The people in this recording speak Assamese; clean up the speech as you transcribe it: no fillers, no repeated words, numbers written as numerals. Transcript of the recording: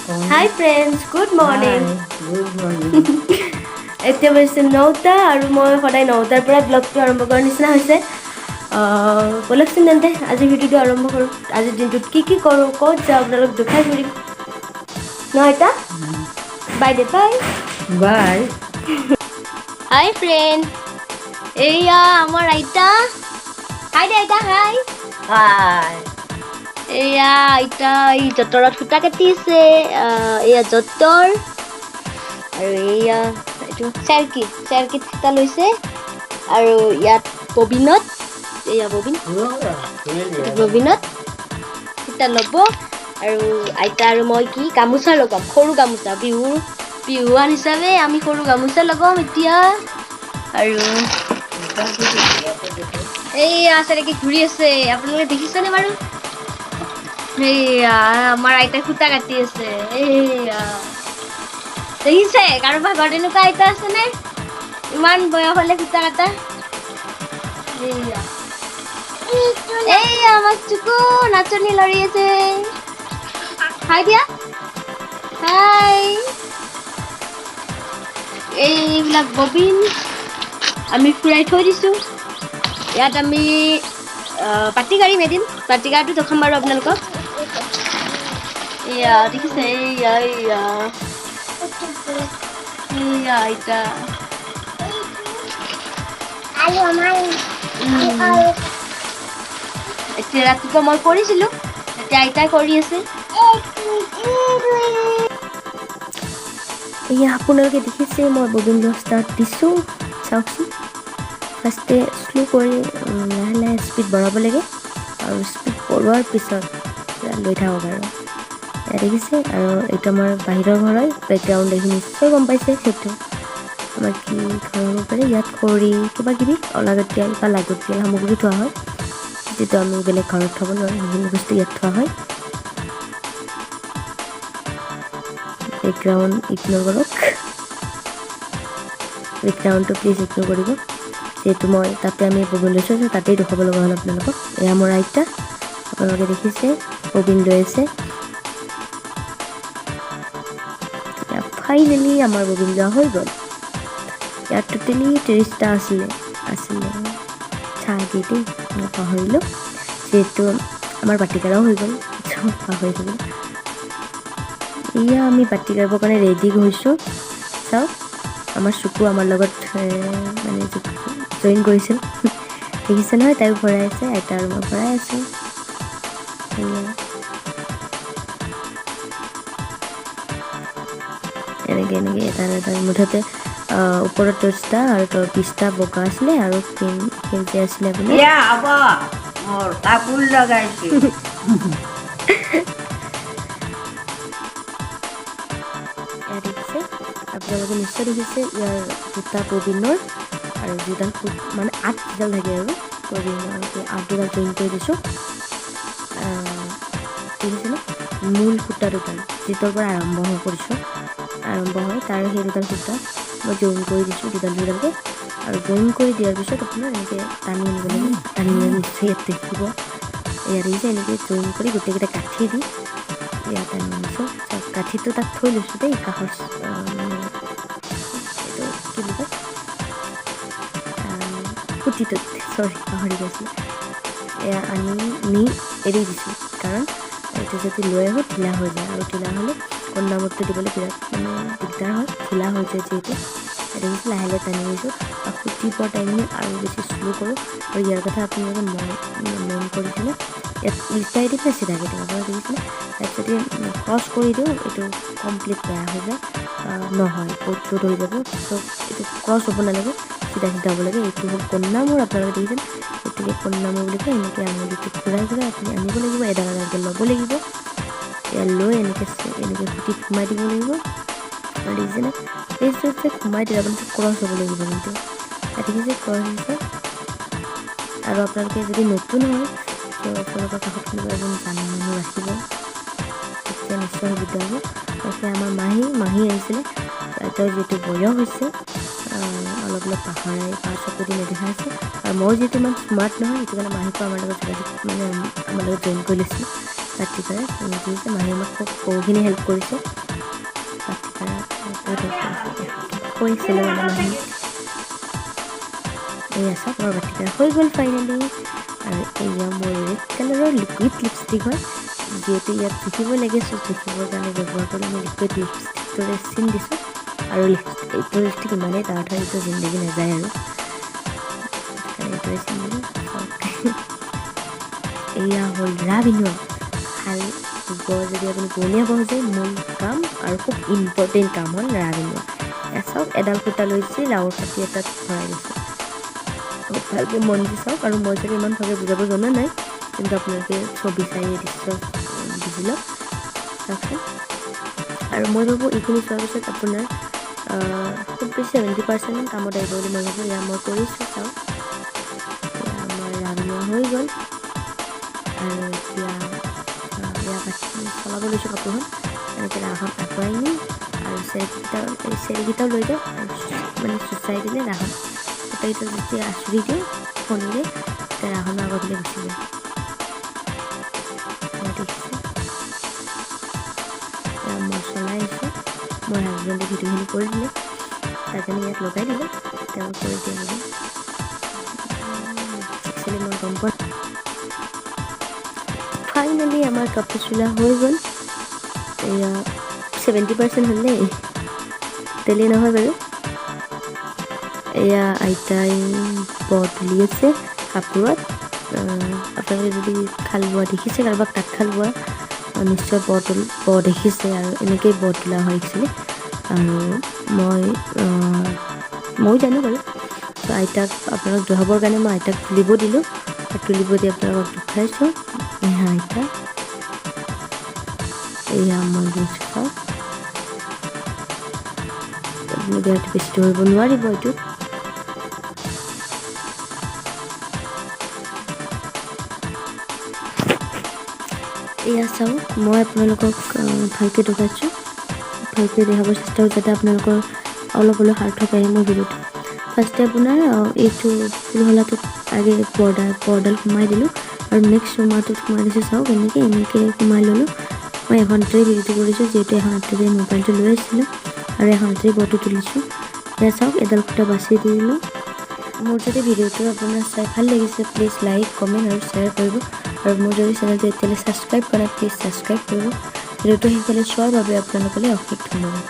Hi friends, good morning. Good morning. এতিয়া হৈছে 9টা আৰু মই সদায় 9টাৰ পৰা ব্লগটো আৰম্ভ কৰাৰ নিচিনা হৈছে বলকচোন তেন্তে আজি ভিডিঅ'টো আৰম্ভ কৰোঁ আজিৰ দিনটোত কি কৰোঁ ক'ত যাওঁ আপোনালোক দেখাই ফুৰিম ন এটা বাই দে বাই Bye. হাই ফ্ৰেণ্ড এয়া আমাৰ আইতা হাই দে আইতা হাই Hi. এয়া আইতা এই যঁতৰত সূতা কাটিছে এয়া যঁতৰ আৰু এয়া এইটো চেৰকিত সূতা লৈছে আৰু ইয়াত ববিনত এয়া ববিনত সূতা ল'ব আৰু আইতা আৰু মই কি গামোচা লগাম সৰু গামোচা বিহুৱান হিচাপে আমি সৰু গামোচা লগাম এতিয়া আৰু এইয়া চেৰেকি ঘূৰি আছে আপোনালোকে দেখিছেনে বাৰু এইয়া আমাৰ আইতাই সূতা কাটি আছে এইয়া দেখিছে কাৰোবাৰ ঘৰত এনেকুৱা আইতা আছেনে ইমান বয়স হ'লে সূতা কাটা এইয়া আমাৰ চুকু নাচনী লৰি আছে হাই দিয়া হাই এইবিলাক ববিন আমি ফুৰাই থৈ দিছোঁ ইয়াত আমি পাটি কাঢ়িম এদিন পাটি কাঢ়াটো দেখাম বাৰু আপোনালোকক এয়া দেখিছে এইয়া আইতা এতিয়া ৰাতিপুৱা মই কৰিছিলোঁ এতিয়া আইতাই কৰি আছে এয়া আপোনালোকে দেখিছে মই ববিন লোৱা ষ্টাৰ্ট দিছোঁ চাওকচোন ফাৰ্ষ্টে শ্ল' কৰি লাহে লাহে স্পীড বঢ়াব লাগে আৰু স্পীড বঢ়োৱাৰ পিছত লৈ থাকক আৰু এয়া দেখিছে আৰু এইটো আমাৰ বাহিৰৰ ঘৰ হয় বেকগ্ৰাউণ্ড দেখি নিশ্চয় গম পাইছে সেইটো আমাৰ কি ঘৰ হ'ব পাৰে ইয়াত খৰি কিবা কিবি অলাগতিয়াল বা লাগতিয়াল সামগ্ৰী থোৱা হয় যিটো আমি বেলেগ ঘৰত থ'ব নোৱাৰোঁ সেইখিনি বস্তু ইয়াত থোৱা হয় বেকগ্ৰাউণ্ড ইগন'ৰ কৰক বেকগ্ৰাউণ্ডটো প্লিজ ইগন'ৰ কৰিব যিহেতু মই তাতে আমি ববিন লৈছোঁ তাতেই দেখুৱাব লগা হ'ল আপোনালোকক এয়া মোৰ আইতা আপোনালোকে দেখিছে ববিন লৈ আছে ফাইনেলি আমাৰ ববিন লোৱা হৈ গ'ল ইয়াত টোটেলি 30টা আছিলে চাগে দেই মই পাহৰিলোঁ যিহেতু আমাৰ বাতি কাঢ়াও হৈ গ'ল পাহৰি থাকিলোঁ এয়া আমি বাতি কাঢ়িবৰ কাৰণে ৰেডি হৈছোঁ চাওক আমাৰ চুকু আমাৰ লগত মানে জইন কৰিছিল দেখিছে নহয় তাইও ভৰাই আছে আইতা আৰু মই ভৰাই আছোঁ এনেকৈ এটা মুঠতে ওপৰত 10টা আৰু 20টা বগা আছিলে আৰু সেউজীয়া আছিলে আপোনাৰ হ'ব মোৰ কাপোৰ লগাইছোঁ এয়া দেখিছে আপোনালোকে নিশ্চয় দেখিছে ইয়াৰ দুটা ববিনৰ আৰু দুডাল মানে 8ডাল থাকে আৰু ববিনৰ 8ডাল জইন কৰি দিছোঁ দেখিছেনে মূল সূতা দুডাল যিটোৰ পৰা আৰম্ভ কৰিছোঁ তাৰ সেই দুডাল সূতা মই জইন কৰি দিছোঁ দুডালকৈ আৰু জইন কৰি দিয়াৰ পিছত আপোনাৰ এনেকৈ টানি আনিব লাগিব টানি আনি নিশ্চয় ইয়াত দেখিব ইয়াত দেখিছে এনেকৈ জইন কৰি গোটেইকেইটা কাঠি দি ইয়াত টানি আনিছোঁ কাঠিটো তাত থৈ লৈছোঁ দেই কাষৰ মানে এইটো কি বুলি কয় খুঁটিটোত চৰি পাহৰি গৈছিলোঁ এয়া আনি নি এৰি দিছোঁ কাৰণ এইটো যদি লৈ আহোঁ ঢিলা হৈ যায় আৰু ঢিলা হ'লে কন্দামূৰটো দিবলৈ বিৰাট মানে দিগদাৰ হয় ঢিলা হৈ যায় যিহেতু দেখিছোঁ লাহে লাহে টানি দিছোঁ আৰু খুঁটিব টাইমখিনি আৰু বেছি শ্ল' কৰোঁ আৰু ইয়াৰ কথা আপোনালোকে মন কৰিছেনে ইয়াত উল্টাই দি বেছি থাকে আপোনালোকে দেখিছেনে ইয়াত যদি ক্ৰছ কৰি দিওঁ এইটো কমপ্লিট বেয়া হৈ যায় নহয় বহুত জোৰ হৈ যাব চ' এইটো ক্ৰছ হ'ব নালাগে চিধা হ'ব লাগে এইটো হ'ল কন্দামূৰ আপোনালোকে দেখিছে গতিকে কন্দামূৰ বুলি কয় এনেকৈ আঙুলিটো ঘূৰাই আপুনি আনিব লাগিব এডাল এডালকৈ ল'ব লাগিব এয়া লৈ এনেকৈ খুঁটিত সোমাই দিব লাগিব আৰু দেখিছেনে এই যে সোমাই দিলে আপুনি ক্ৰছ হ'ব লাগিব কিন্তু দেখিছে ক্ৰছ হৈছে আৰু আপোনালোকে যদি নতুন হয় ত' আপোনালোকৰ কাষত কোনোবা এজন জানা মানুহ ৰাখিব তেতিয়া নিশ্চয় সুবিধা হ'ব তাৰপিছত আমাৰ মাহী আহিছিলে তেওঁৰ যিটো বয়স হৈছে অলপ পাহৰাই বা চকু দি নেদেখা আছে আৰু মই যিহেতু ইমান স্মাৰ্ট নহয় সেইটো কাৰণে মাহীকো আমাৰ লগত মানে আমাৰ লগত জইন কৰি লৈছোঁ পাতি কৰা দিছে। মাহীয়ে আমাক বহুখিনি হেল্প কৰিছে পাতি কৰা কৈছিলে মানে মাহী। এয়া চাওক মোৰ বাতি কৰা হৈ গ'ল ফাইনেলি। আৰু এয়া মোৰ ৰেড কালাৰৰ লিকুইড লিপষ্টিক হয়, যিহেতু ইয়াত জুখিব লাগে, জুখিবৰ কাৰণে ব্যৱহাৰ কৰি মই লিকুইড লিপষ্টিকটোৰে চিন দিছোঁ। আৰু এইটো লিপষ্টিক ইমানেই ডাঠ হয়, এইটো জিন্দগী নাযায় আৰু এইটোৱে চিন দিলোঁ। এয়া হ'ল ৰাবিনোৱা। ভাল যদি আপুনি বনিয়াব যে মূল কাম আৰু খুব ইম্পৰ্টেণ্ট কাম হ'ল ৰাবিনোৱা। এয়া চাওক এডাল সূতা লৈছে, লাওৰ কাটি এটাত ভৰাই দিছোঁ। ভালকৈ মন দি চাওক। আৰু মই চাগে ইমান ভালকৈ বুজাব জনা নাই, কিন্তু আপোনালোকে ছবি চাই দৃশ্য বুজি লওক চাওকচোন। আৰু মই ভাবোঁ এইখিনি চোৱাৰ পিছত আপোনাৰ খুব বেছি 70% কামত আহিব বুলি মই ভাবোঁ। এয়া মই কৰিছোঁ চাওক। এয়া আমাৰ ৰাবিনোৱা হৈ গ'ল। আৰু এতিয়া এয়া চলাব লৈছোঁ কাপোৰখন। এনেকৈ ৰাসখন আগুৱাই নিম আৰু চেৰিকেইটাও লৈ যাওঁ আৰু মানে চুচাই দিলে ৰাসখন গোটেইকেইটা যেতিয়া আঁচুৰি দিওঁ ফণিৰে, তেতিয়া ৰাসনৰ আগলৈ গুচি যায়। দেখিছে মই চলাই আছোঁ। মোৰ হাজবেণ্ডে ভিডিঅ'খিনি কৰি দিলে, তাৰ কাৰণে ইয়াত লগাই দিলে, তেওঁ কৰি দিয়া বুলি। একচুৱেলি মই গম পোৱা। ফাইনেলি আমাৰ কাপোৰ চিলোৱা হৈ গ'ল। এয়া 70% হ'ল দেই, তেলি নহয় বাৰু। এয়া আইতাই ব তুলি আছে কাপোৰত। আপোনালোকে যদি খাল বোৱা দেখিছে, কাৰোবাক তাঁতশাল বোৱা নিশ্চয় ব দেখিছে। আৰু এনেকৈয়ে ব তোলা হয় একচুৱেলি। আৰু ময়ো জানো বাৰু। ত' আইতাক আপোনালোক দেখাবৰ কাৰণে মই আইতাক তুলিব দিলোঁ। তুলিব দি আপোনালোকক দেখাইছোঁ। এয়া আইতা, এয়া মই দিছোঁ চাওক। আপোনালোকে হয়তো বেছি ধৰিব নোৱাৰিব এইটোত। এয়া চাওক, মই আপোনালোকক ভালকৈ দেখাইছোঁ, ভালকৈ দেখাবৰ চেষ্টা কৰোঁ যাতে আপোনালোকৰ অলপ হ'লেও সাৰ্থক আহে মোৰ ভিডিঅ'টো। ফাৰ্ষ্টে আপোনাৰ এইটো ফুল শলাটোত আগে পৰ্দাল সোমাই দিলোঁ আৰু নেক্সট চুমাটোত সোমাই দিছোঁ চাওক। এনেকৈ সোমাই ল'লোঁ। মই এখন হাতেৰে ভিডিঅ'টো কৰিছোঁ, যিহেতু এখন হাতেৰে মোবাইলটো লৈ আছিলোঁ আৰু এখন হাতেৰে বটো তুলিছোঁ। এয়া চাওক এডাল সূতা বাছি দি দিলোঁ। মোৰ যদি ভিডিঅ'টো আপোনাৰ চাই ভাল লাগিছে, প্লিজ লাইক, কমেণ্ট আৰু শ্বেয়াৰ কৰিব। আৰু মোৰ যদি চেনেলটো এতিয়ালৈ ছাবস্ক্ৰাইব কৰা, প্লিজ ছাবস্ক্ৰাইব কৰিব। ভিডিঅ'টো সেইফালে চোৱাৰ বাবে আপোনালোকলৈ অশেষ ধন্যবাদ।